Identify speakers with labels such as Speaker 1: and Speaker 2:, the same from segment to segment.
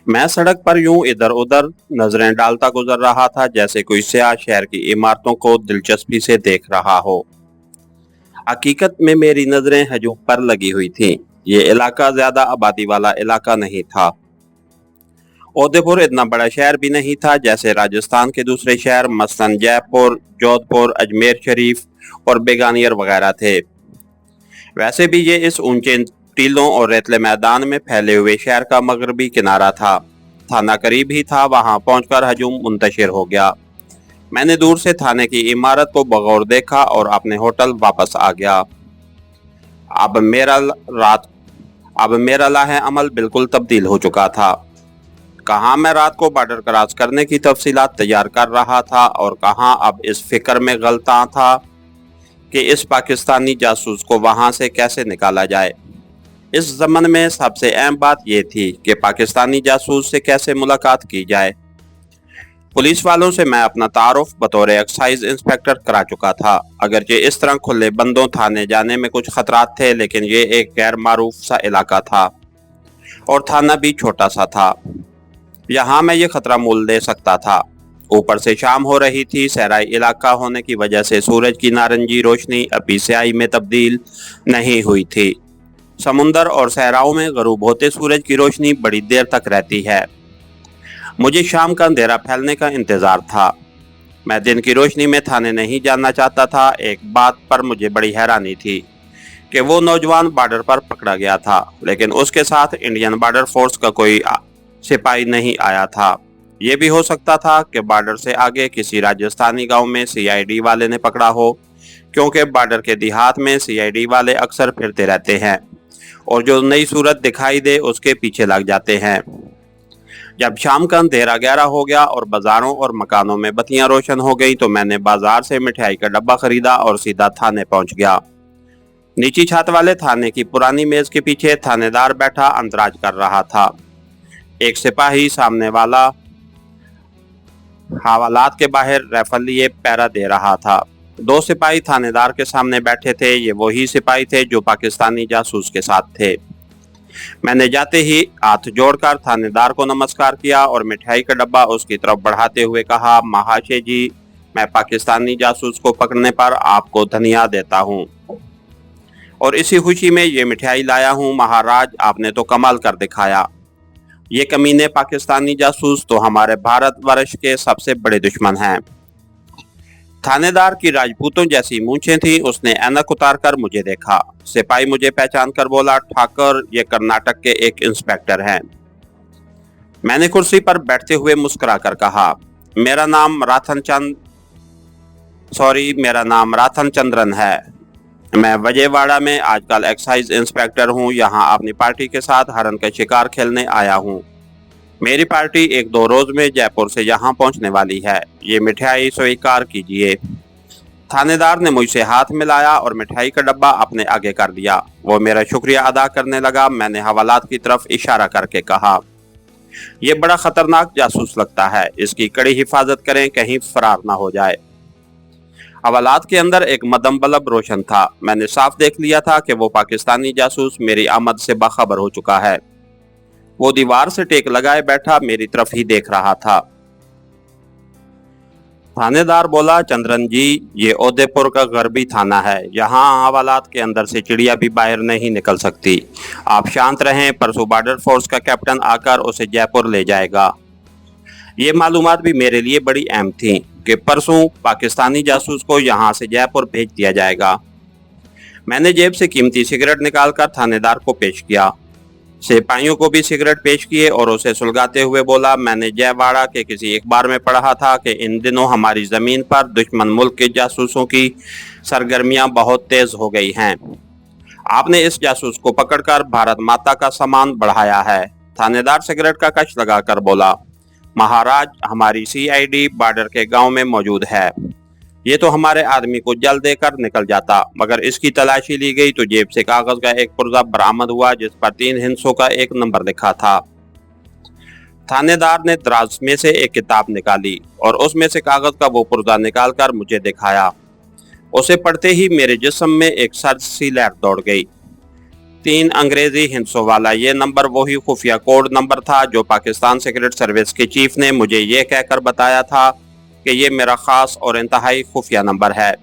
Speaker 1: मैं सड़क पर यूं इधर उधर नजरें डालता गुजर रहा था, जैसे कोई सयाह शहर की इमारतों को दिलचस्पी से देख रहा हो। हकीकत में मेरी नजरें हजूम पर लगी हुई थीं। ये इलाका ज्यादा आबादी वाला इलाका नहीं था। उदयपुर इतना बड़ा शहर भी नहीं था जैसे राजस्थान के दूसरे शहर मसलन जयपुर, जोधपुर, अजमेर शरीफ और बीकानेर वगैरह थे। वैसे भी ये इस ऊंचे टीलों और रेतले मैदान में फैले हुए शहर का मगरबी किनारा था। थाना करीब ही था, वहां पहुंचकर हजूम मुंतशिर हो गया। मैंने दूर से थाने की इमारत को बगौर देखा और अपने होटल वापस आ गया। अब मेरा रात अब मेरा लाहे अमल बिल्कुल तब्दील हो चुका था। कहाँ मैं रात को बॉर्डर क्रॉस करने की तफसीलात तैयार कर रहा था और कहाँ अब इस फिक्र में गलता था कि इस पाकिस्तानी जासूस को वहां से कैसे निकाला जाए। इस जमन में सबसे अहम बात यह थी कि पाकिस्तानी जासूस से कैसे मुलाकात की जाए। पुलिस वालों से मैं अपना तारुफ बतौर एक्साइज इंस्पेक्टर करा चुका था। अगरचे इस तरह खुले बंदों थाने जाने में कुछ खतरात थे, लेकिन ये एक गैर मारूफ सा इलाका था और थाना भी छोटा सा था। यहाँ मैं ये खतरा मोल ले सकता था। ऊपर से शाम हो रही थी। सहराई इलाका होने की वजह से सूरज की नारंगी रोशनी अभी स्याही में तब्दील नहीं हुई थी। समुंदर और सहराओं में गरूब होते सूरज की रोशनी बड़ी देर तक रहती है। मुझे शाम का अंधेरा फैलने का इंतजार था। मैं दिन की रोशनी में थाने नहीं जाना चाहता था। एक बात पर मुझे बड़ी हैरानी थी कि वो नौजवान बॉर्डर पर पकड़ा गया था, लेकिन उसके साथ इंडियन बॉर्डर फोर्स का कोई सिपाही नहीं आया था। ये भी हो सकता था कि बॉर्डर से आगे किसी राजस्थानी गांव में सीआईडी वाले ने पकड़ा हो, क्योंकि बॉर्डर के देहात में सीआईडी वाले अक्सर फिरते रहते हैं और जो नई सूरत दिखाई दे उसके पीछे लग जाते हैं। जब शाम का अंधेरा गहरा हो गया और बाजारों और मकानों में बत्तियां रोशन हो गई तो मैंने बाजार से मिठाई का डब्बा खरीदा और सीधा थाने पहुंच गया। नीची छत वाले थाने की पुरानी मेज के पीछे थानेदार बैठा अंतराज कर रहा था। एक सिपाही सामने वाला हवालात के बाहर राइफल लिए पहरा दे रहा था। दो सिपाही थानेदार के सामने बैठे थे। ये वही सिपाही थे जो पाकिस्तानी जासूस के साथ थे। मैंने जाते ही हाथ जोड़कर थानेदार को नमस्कार किया और मिठाई का डब्बा उसकी तरफ बढ़ाते हुए कहा, महाशय जी, मैं पाकिस्तानी जासूस को पकड़ने पर आपको धन्यवाद देता हूँ और इसी खुशी में ये मिठाई लाया हूँ। महाराज, आपने तो कमाल कर दिखाया। ये कमीने पाकिस्तानी जासूस तो हमारे भारतवर्ष के सबसे बड़े दुश्मन हैं। थानेदार की राजपूतों जैसी मूंछें थी। उसने ऐनक उतारकर मुझे देखा। सिपाही मुझे पहचान कर बोला, ठाकर, ये कर्नाटक के एक इंस्पेक्टर हैं। मैंने कुर्सी पर बैठते हुए मुस्कुराकर कहा, मेरा नाम राथन चंद्रन है। मैं विजयवाड़ा में आजकल एक्साइज इंस्पेक्टर हूँ। यहाँ अपनी पार्टी के साथ हरन का शिकार खेलने आया हूँ। मेरी पार्टी 1-2 रोज में जयपुर से यहाँ पहुँचने वाली है। ये मिठाई स्वीकार कीजिए। थानेदार ने मुझसे हाथ मिलाया और मिठाई का डब्बा अपने आगे कर दिया। वो मेरा शुक्रिया अदा करने लगा। मैंने हवालात की तरफ इशारा करके कहा, यह बड़ा खतरनाक जासूस लगता है, इसकी कड़ी हिफाजत करें, कहीं फरार ना हो जाए। हवालात के अंदर एक मदम बल्ब रोशन था। मैंने साफ देख लिया था कि वो पाकिस्तानी जासूस मेरी आमद से बाखबर हो चुका है। वो दीवार से टेक लगाए बैठा मेरी तरफ ही देख रहा था। थानेदार बोला, चंद्रन जी, ये उदयपुर का गरबी थाना है। यहाँ हवालात के अंदर से चिड़िया भी बाहर नहीं निकल सकती। आप शांत रहें, परसों बॉर्डर फोर्स का कैप्टन आकर उसे जयपुर ले जाएगा। ये मालूमात भी मेरे लिए बड़ी अहम थी कि परसों पाकिस्तानी जासूस को यहाँ से जयपुर भेज दिया जाएगा। मैंने जेब से कीमती सिगरेट निकालकर थानेदार को पेश किया। सिपाहियों को भी सिगरेट पेश किए और उसे सुलगाते हुए बोला, मैंने जयवाड़ा के किसी अखबार में पढ़ा था कि इन दिनों हमारी जमीन पर दुश्मन मुल्क के जासूसों की सरगर्मियां बहुत तेज हो गई हैं। आपने इस जासूस को पकड़कर भारत माता का सम्मान बढ़ाया है। थानेदार सिगरेट का कश लगाकर बोला, महाराज, हमारी सीआईडी बॉर्डर के गांव में मौजूद है। ये तो हमारे आदमी को जल देकर निकल जाता, मगर इसकी तलाशी ली गई तो जेब से कागज का एक पुर्जा बरामद हुआ जिस पर 3 हिंसों का एक नंबर लिखा था। थानेदार ने दराज में से एक किताब निकाली और उसमें से कागज का वो पुर्जा निकालकर मुझे दिखाया। उसे पढ़ते ही मेरे जिस्म में एक सर्द सी लहर दौड़ गई। 3 अंग्रेजी हिंसों वाला ये नंबर वही खुफिया कोड नंबर था जो पाकिस्तान सीक्रेट सर्विस के चीफ ने मुझे ये कहकर बताया था कि ये मेरा खास और इंतहाई खुफिया नंबर है।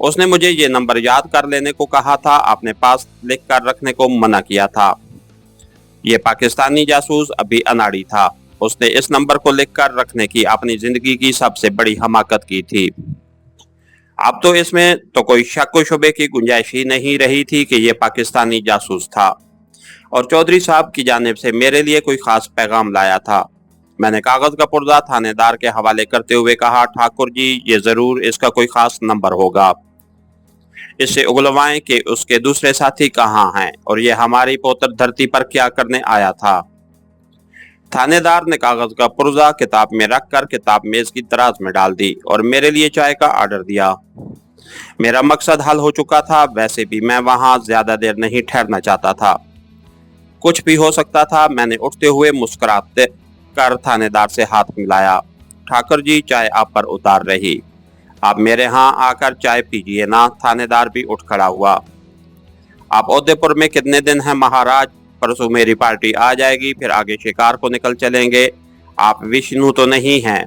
Speaker 1: उसने मुझे ये नंबर याद कर लेने को कहा था, अपने पास लिख कर रखने को मना किया था। ये पाकिस्तानी जासूस अभी अनाड़ी था। उसने इस नंबर को लिख कर रखने की अपनी जिंदगी की सबसे बड़ी हमाकत की थी। अब तो इसमें तो कोई शक व शुबे की गुंजाइश ही नहीं रही थी कि यह पाकिस्तानी जासूस था और चौधरी साहब की जानिब से मेरे लिए कोई खास पैगाम लाया था। मैंने कागज का पुर्जा थानेदार के हवाले करते हुए कहा, ठाकुर जी, ये जरूर इसका कोई खास नंबर होगा। इससे उगलवाएं कि उसके दूसरे साथी कहाँ हैं और ये हमारी पोतर धरती पर क्या करने आया था। थानेदार ने कागज का पुर्जा किताब में रखकर किताब मेज की दराज में डाल दी और मेरे लिए चाय का ऑर्डर दिया। मेरा मकसद हल हो चुका था। वैसे भी मैं वहां ज्यादा देर नहीं ठहरना चाहता था। कुछ भी हो सकता था। मैंने उठते हुए मुस्कुराते कर थानेदार से हाथ मिलाया। ठाकुर जी, चाय आप पर उतार रही। आप मेरे यहाँ आकर चाय पीजिए ना। थानेदार भी उठ खड़ा हुआ। आप उदयपुर में कितने दिन हैं महाराज? परसों मेरी पार्टी आ जाएगी, फिर आगे शिकार को निकल चलेंगे। आप विष्णु तो नहीं हैं?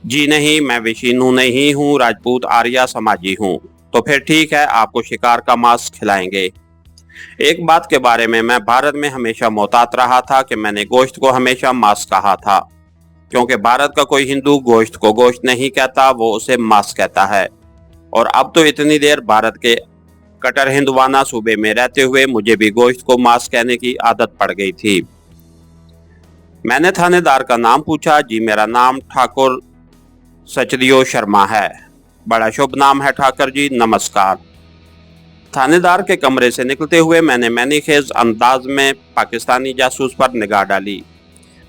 Speaker 1: जी नहीं, मैं विष्णु नहीं हूँ, राजपूत आर्या समाजी हूँ। तो फिर ठीक है, आपको शिकार का मांस खिलाएंगे। एक बात के बारे में मैं भारत में हमेशा मोहतात रहा था कि मैंने गोश्त को हमेशा मांस कहा था, क्योंकि भारत का कोई हिंदू गोश्त को गोश्त नहीं कहता, वो उसे मांस कहता है। और अब तो इतनी देर भारत के कटर हिंदवाना सूबे में रहते हुए मुझे भी गोश्त को मांस कहने की आदत पड़ गई थी। मैंने थानेदार का नाम पूछा। जी, मेरा नाम ठाकुर सचदेव शर्मा है। बड़ा शुभ नाम है ठाकुर जी, नमस्कार। थानेदार के कमरे से निकलते हुए मैंने मैनीखेज अंदाज में पाकिस्तानी जासूस पर निगाह डाली।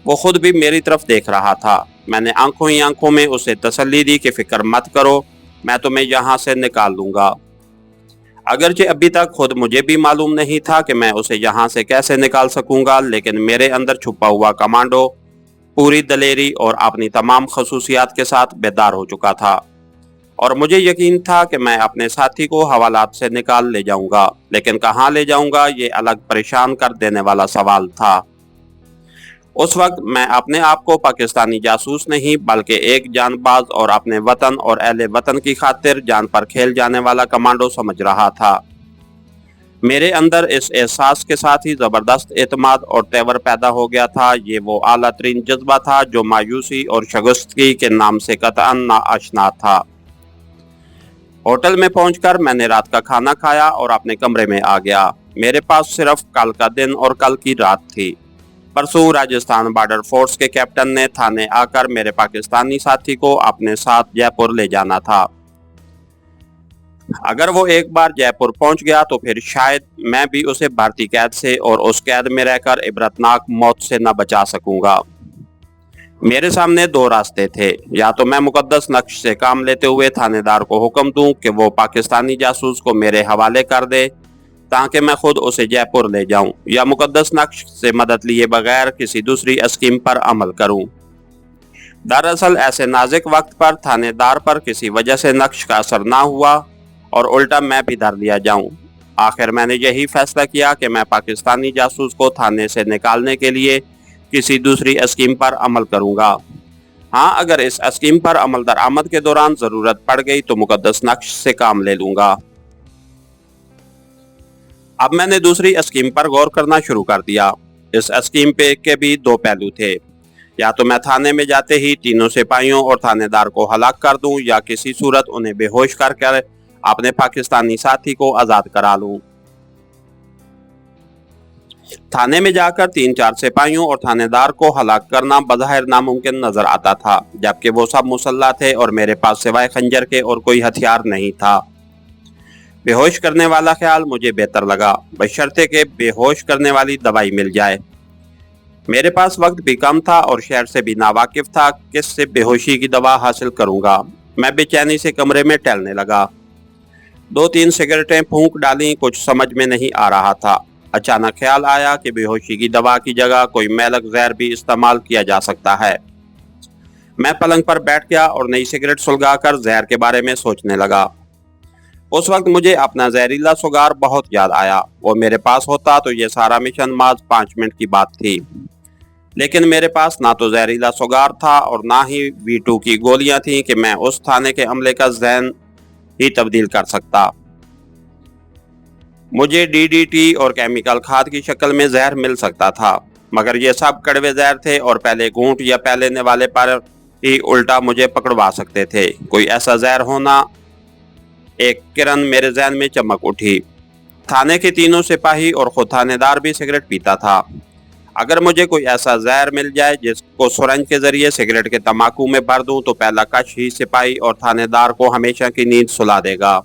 Speaker 1: वो खुद भी मेरी तरफ देख रहा था। मैंने आंखों ही आंखों में उसे तसल्ली दी कि फिक्र मत करो, मैं तुम्हें यहाँ से निकाल लूंगा। अगरचे अभी तक खुद मुझे भी मालूम नहीं था कि मैं उसे यहाँ से कैसे निकाल सकूंगा, लेकिन मेरे अंदर छुपा हुआ कमांडो पूरी दलेरी और अपनी तमाम खसूसियात के साथ बेदार हो चुका था और मुझे यकीन था कि मैं अपने साथी को हवालात से निकाल ले जाऊंगा, लेकिन कहाँ ले जाऊंगा, ये अलग परेशान कर देने वाला सवाल था। उस वक्त मैं अपने आप को पाकिस्तानी जासूस नहीं बल्कि एक जानबाज और अपने वतन और अहले वतन की खातिर जान पर खेल जाने वाला कमांडो समझ रहा था। मेरे अंदर इस एहसास के साथ ही जबरदस्त एतमाद और तेवर पैदा हो गया था। ये वो आला तरीन जज्बा था जो मायूसी और शगुफ्तगी के नाम से कतअन नाआशना था। होटल में पहुंचकर मैंने रात का खाना खाया और अपने कमरे में आ गया। मेरे पास सिर्फ कल का दिन और कल की रात थी। परसों राजस्थान बॉर्डर फोर्स के कैप्टन ने थाने आकर मेरे पाकिस्तानी साथी को अपने साथ जयपुर ले जाना था। अगर वो एक बार जयपुर पहुंच गया तो फिर शायद मैं भी उसे भारतीय कैद से और उस कैद में रहकर इबरतनाक मौत से न बचा सकूंगा। मेरे सामने दो रास्ते थे, या तो मैं मुकद्दस नक्श से काम लेते हुए थानेदार को हुक्म दूं कि वो पाकिस्तानी जासूस को मेरे हवाले कर दे ताकि मैं खुद उसे जयपुर ले जाऊं, या मुकद्दस नक्श से मदद लिए बगैर किसी दूसरी स्कीम पर अमल करूं। दरअसल ऐसे नाजुक वक्त पर थानेदार पर किसी वजह से नक्श का असर ना हुआ और उल्टा मैं भी धर लिया जाऊं। आखिर मैंने यही फैसला किया कि मैं पाकिस्तानी जासूस को थाने से निकालने के लिए किसी दूसरी स्कीम पर अमल करूंगा। हाँ, अगर इस स्कीम पर अमल दरामद के दौरान जरूरत पड़ गई तो मुकद्दस नक्श से काम ले लूंगा। अब मैंने दूसरी स्कीम पर गौर करना शुरू कर दिया। इस स्कीम पे के भी दो पहलू थे, या तो मैं थाने में जाते ही तीनों सिपाहियों और थानेदार को हलाक कर दूं, या किसी सूरत उन्हें बेहोश कर अपने पाकिस्तानी साथी को आजाद करा लूं। थाने में जाकर 3-4 सिपाहियों और थानेदार को हलाक करना बज़ाहिर नामुमकिन नजर आता था, जबकि वो सब मुसल्लह थे और मेरे पास सिवाय खंजर के और कोई हथियार नहीं था। बेहोश करने वाला ख्याल मुझे बेहतर लगा, बशर्ते के बेहोश करने वाली दवाई मिल जाए। मेरे पास वक्त भी कम था और शहर से भी नावाकिफ था, किससे बेहोशी की दवा हासिल करूंगा। मैं बेचैनी से कमरे में टहलने लगा। 2-3 सिगरेटें फूंक डाली, कुछ समझ में नहीं आ रहा था। अचानक ख्याल आया कि बेहोशी की दवा की जगह कोई मैलक जहर भी इस्तेमाल किया जा सकता है। मैं पलंग पर बैठ गया और नई सिगरेट सुलगाकर जहर के बारे में सोचने लगा। उस वक्त मुझे अपना जहरीला सुगार बहुत याद आया। वो मेरे पास होता तो ये सारा मिशन मात्र 5 मिनट की बात थी। लेकिन मेरे पास ना तो जहरीला सुगार था और ना ही V2 की गोलियां थीं कि मैं उस थाने के अमले का जहन ही तब्दील कर सकता। मुझे DDT और केमिकल खाद की शक्ल में जहर मिल सकता था, मगर ये सब कड़वे जहर थे और पहले घूंट या पै लेने वाले पर ही उल्टा मुझे पकड़वा सकते थे। कोई ऐसा जहर होना, एक किरण मेरे जहन में चमक उठी। थाने के तीनों सिपाही और खुद थानेदार भी सिगरेट पीता था। अगर मुझे कोई ऐसा जहर मिल जाए जिसको सुरंज के जरिए सिगरेट के तंबाकू में भर दूं तो पहला कश ही सिपाही और थानेदार को हमेशा की नींद सुला देगा।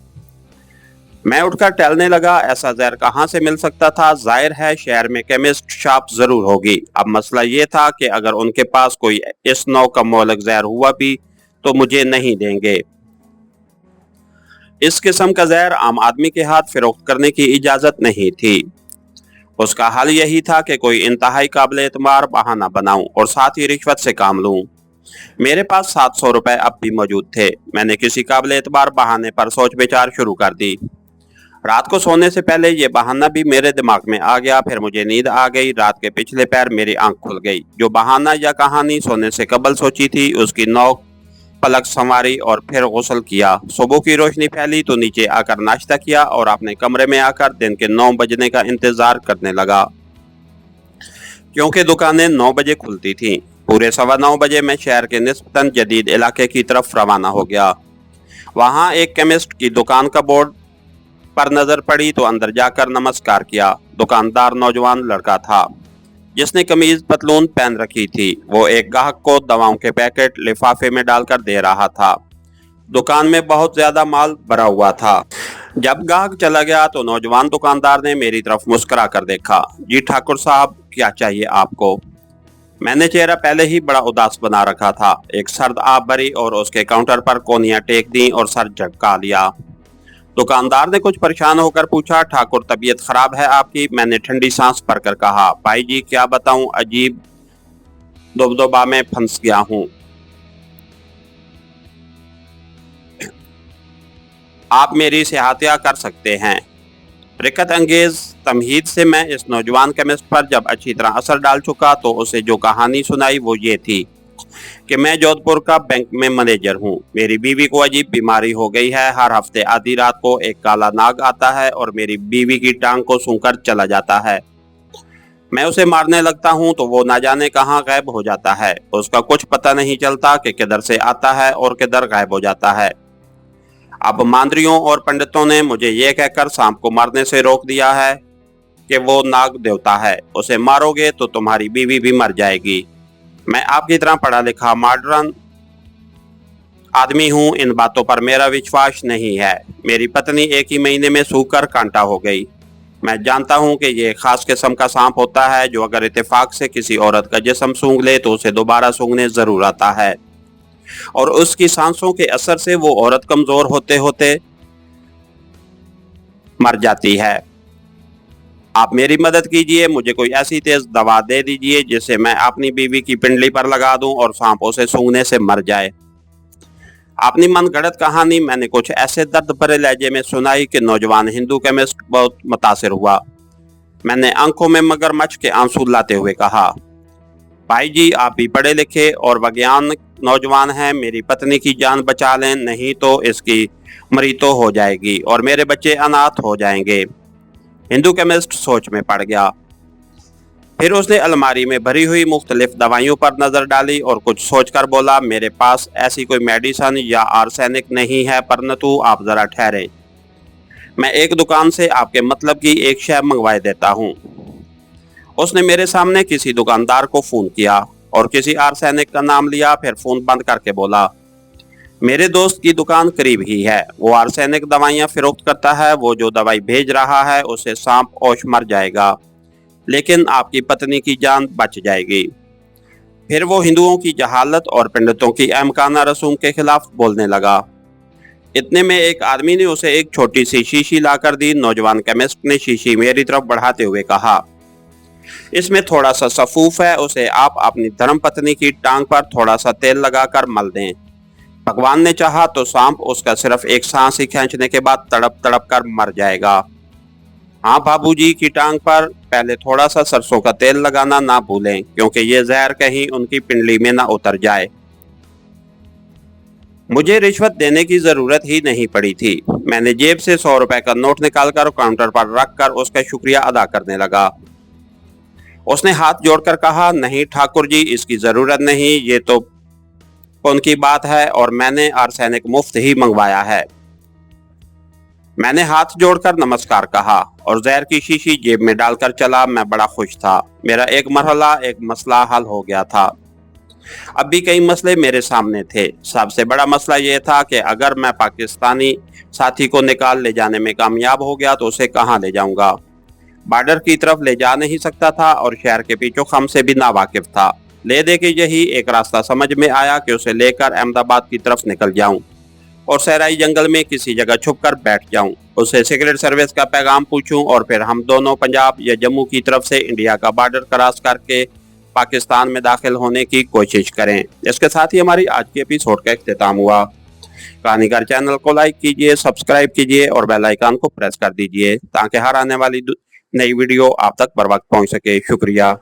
Speaker 1: मैं उठकर टहलने लगा। ऐसा जहर कहाँ से मिल सकता था? जाहिर है शहर में केमिस्ट शॉप जरूर होगी। अब मसला ये था कि अगर उनके पास कोई इस नौ का मोहलक जहर हुआ भी तो मुझे नहीं देंगे। इस किस्म का जहर आम आदमी के हाथ फरोख्त करने की इजाजत नहीं थी। उसका हल यही था कि कोई इंतहाई काबिल एतबार बहाना बनाऊं और साथ ही रिश्वत से काम लूं। मेरे पास 700 रुपए अब भी मौजूद थे। मैंने किसी काबिल एतबार बहाने पर सोच विचार शुरू कर दी। रात को सोने से पहले ये बहाना भी मेरे दिमाग में आ गया। फिर मुझे नींद आ गई। रात के पिछले पैर मेरी आंख खुल गई। जो बहाना या कहानी सोने से कबल सोची थी उसकी नौक पलक संवारी और फिर गुस्ल किया। सुबह की रोशनी फैली तो नीचे आकर नाश्ता किया और अपने कमरे में आकर दिन के 9 बजने का इंतजार करने लगा, क्योंकि दुकानें 9 बजे खुलती थीं। पूरे 9:15 बजे मैं शहर के निस्बतन जदीद इलाके की तरफ रवाना हो गया। वहां एक केमिस्ट की दुकान का बोर्ड पर नजर पड़ी तो अंदर जाकर नमस्कार किया। दुकानदार नौजवान लड़का था जिसने कमीज पतलून पहन रखी थी। वो एक ग्राहक को दवाओं के पैकेट लिफाफे में डालकर दे रहा था। दुकान में बहुत ज्यादा माल भरा हुआ था। जब ग्राहक चला गया तो नौजवान दुकानदार ने मेरी तरफ मुस्कुरा कर देखा। जी ठाकुर साहब, क्या चाहिए आपको? मैंने चेहरा पहले ही बड़ा उदास बना रखा था। एक सर्द आब भरी और उसके काउंटर पर कोनियां टेक दी और सर झटका लिया। दुकानदार ने कुछ परेशान होकर पूछा, ठाकुर तबीयत खराब है आपकी? मैंने ठंडी सांस भरकर कहा, भाई जी क्या बताऊं, अजीब दुबदुबा में फंस गया हूं। आप मेरी सहायता कर सकते हैं। रिकत अंगेज तमहीद से मैं इस नौजवान केमिस्ट पर जब अच्छी तरह असर डाल चुका तो उसे जो कहानी सुनाई वो ये थी कि मैं जोधपुर का बैंक में मैनेजर हूँ। मेरी बीवी को अजीब बीमारी हो गई है। हर हफ्ते आधी रात को एक काला नाग आता है और मेरी बीवी की टांग को सूंघकर चला जाता है। मैं उसे मारने लगता हूँ तो वो ना जाने कहाँ गायब हो जाता है। उसका कुछ पता नहीं चलता कि किधर से आता है और किधर गायब हो जाता है। अब मांद्रियों और पंडितों ने मुझे ये कहकर सांप को मारने से रोक दिया है कि वो नाग देवता है, उसे मारोगे तो तुम्हारी बीवी भी मर जाएगी। मैं आपकी तरह पढ़ा लिखा मॉडर्न आदमी हूँ, इन बातों पर मेरा विश्वास नहीं है। मेरी पत्नी एक ही महीने में सूखकर कांटा हो गई। मैं जानता हूँ कि ये खास किस्म का सांप होता है जो अगर इत्तेफाक से किसी औरत का जिस्म सूंघ ले तो उसे दोबारा सूंघने जरूर आता है और उसकी सांसों के असर से वो औरत कमजोर होते होते मर जाती है। आप मेरी मदद कीजिए, मुझे कोई ऐसी तेज दवा दे दीजिए जिसे मैं अपनी बीवी की पिंडली पर लगा दूं और सांप उसे सूंघने से मर जाए। अपनी मनगढ़ंत कहानी मैंने कुछ ऐसे दर्द भरे लहजे में सुनाई कि नौजवान हिंदू केमिस्ट बहुत मुतासिर हुआ। मैंने आंखों में मगरमच्छ के आंसू लाते हुए कहा, भाई जी आप भी पढ़े लिखे और वैज्ञानिक नौजवान हैं, मेरी पत्नी की जान बचा लें, नहीं तो इसकी मृत्यु हो जाएगी और मेरे बच्चे अनाथ हो जाएंगे। हिंदू केमिस्ट सोच में पड़ गया। फिर उसने अलमारी में भरी हुई मुख्तलिफ दवाइयों पर नजर डाली और कुछ सोचकर बोला, मेरे पास ऐसी कोई मेडिसिन या आर्सेनिक नहीं है, परंतु आप जरा ठहरे, मैं एक दुकान से आपके मतलब की एक शय मंगवा देता हूँ। उसने मेरे सामने किसी दुकानदार को फोन किया और किसी आर्सेनिक का नाम लिया। फिर फोन बंद करके बोला, मेरे दोस्त की दुकान करीब ही है, वो आर्सेनिक दवाइयाँ फरोख्त करता है। वो जो दवाई भेज रहा है उसे सांप ओश मर जाएगा, लेकिन आपकी पत्नी की जान बच जाएगी। फिर वो हिंदुओं की जहालत और पंडितों की अहमकाना रसूम के खिलाफ बोलने लगा। इतने में एक आदमी ने उसे एक छोटी सी शीशी लाकर दी। नौजवान केमिस्ट ने शीशी मेरी तरफ बढ़ाते हुए कहा, इसमें थोड़ा सा सफूफ है, उसे आप अपनी धर्म पत्नी की टांग पर थोड़ा सा तेल लगाकर मल दें। भगवान ने चाहा तो सांप उसका सिर्फ एक सांस ही खींचने के बाद तड़प तड़प कर मर जाएगा। हाँ, बाबूजी की टांग पर पहले थोड़ा सा सरसों का तेल लगाना ना भूलें, क्योंकि ये जहर कहीं उनकी पिंडली में ना उतर जाए। मुझे रिश्वत देने की जरूरत ही नहीं पड़ी थी। मैंने जेब से 100 रुपए का नोट निकालकर काउंटर पर रखकर उसका शुक्रिया अदा करने लगा। उसने हाथ जोड़कर कहा, नहीं ठाकुर जी, इसकी जरूरत नहीं, ये तो पुण्य की बात है और मैंने आर्सेनिक मुफ्त ही मंगवाया है। मैंने हाथ जोड़कर नमस्कार कहा और जहर की शीशी जेब में डालकर चला। मैं बड़ा खुश था। मेरा एक मसला हल हो गया था। अब भी कई मसले मेरे सामने थे। सबसे बड़ा मसला यह था कि अगर मैं पाकिस्तानी साथी को निकाल ले जाने में कामयाब हो गया तो उसे कहाँ ले जाऊंगा। बॉर्डर की तरफ ले जा नहीं सकता था और शहर के पीछे खम से भी नावाकिफ था। ले दे के यही एक रास्ता समझ में आया कि उसे लेकर अहमदाबाद की तरफ निकल जाऊं और सहराई जंगल में किसी जगह छुप कर बैठ जाऊं। उससे सिक्रेट सर्विस का पैगाम पूछूं और फिर हम दोनों पंजाब या जम्मू की तरफ से इंडिया का बॉर्डर क्रॉस करके पाकिस्तान में दाखिल होने की कोशिश करें। इसके साथ ही हमारी आज की एपिसोड का इख्तिताम हुआ। कहानीकार चैनल को लाइक कीजिए, सब्सक्राइब कीजिए और बेल आइकन को प्रेस कर दीजिए ताकि हर आने वाली नई वीडियो आप तक बर वक्त पहुंच सके। शुक्रिया।